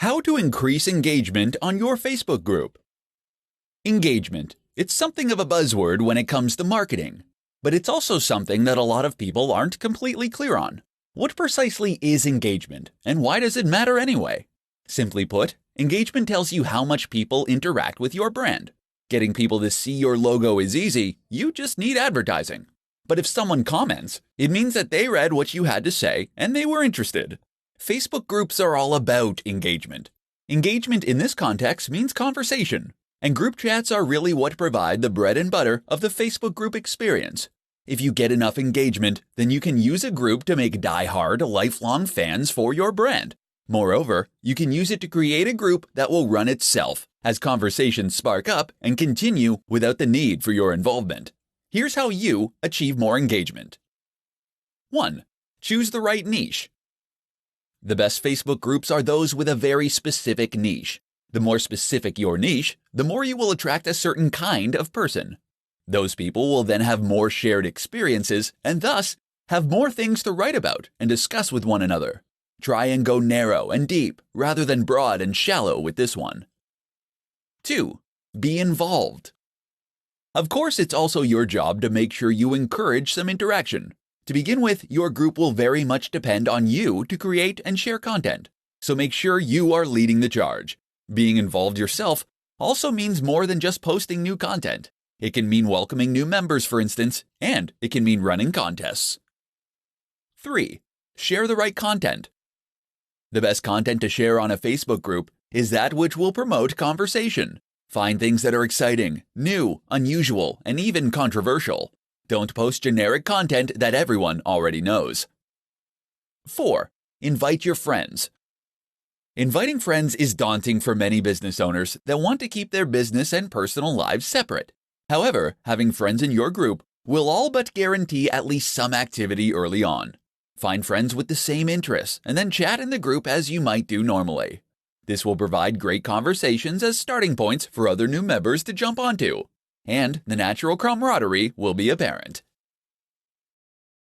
How to increase engagement on your Facebook group. Engagement. It's something of a buzzword when it comes to marketing, but it's also something that a lot of people aren't completely clear on. What precisely is engagement, and why does it matter anyway? Simply put, engagement tells you how much people interact with your brand. Getting people to see your logo is easy, you just need advertising. But if someone comments, it means that they read what you had to say and they were interested. Facebook groups are all about engagement. Engagement in this context means conversation, and group chats are really what provide the bread and butter of the Facebook group experience. If you get enough engagement, then you can use a group to make die-hard, lifelong fans for your brand. Moreover, you can use it to create a group that will run itself as conversations spark up and continue without the need for your involvement. Here's how you achieve more engagement. 1. Choose the right niche. The best Facebook groups are those with a very specific niche. The more specific your niche, the more you will attract a certain kind of person. Those people will then have more shared experiences and thus have more things to write about and discuss with one another. Try and go narrow and deep rather than broad and shallow with this one. 2. Be involved. Of course, it's also your job to make sure you encourage some interaction. To begin with, your group will very much depend on you to create and share content, so make sure you are leading the charge. Being involved yourself also means more than just posting new content. It can mean welcoming new members, for instance, and it can mean running contests. 3. Share the right content. The best content to share on a Facebook group is that which will promote conversation. Find things that are exciting, new, unusual, and even controversial. Don't post generic content that everyone already knows. 4. Invite your friends. Inviting friends is daunting for many business owners that want to keep their business and personal lives separate. However, having friends in your group will all but guarantee at least some activity early on. Find friends with the same interests and then chat in the group as you might do normally. This will provide great conversations as starting points for other new members to jump onto, and the natural camaraderie will be apparent.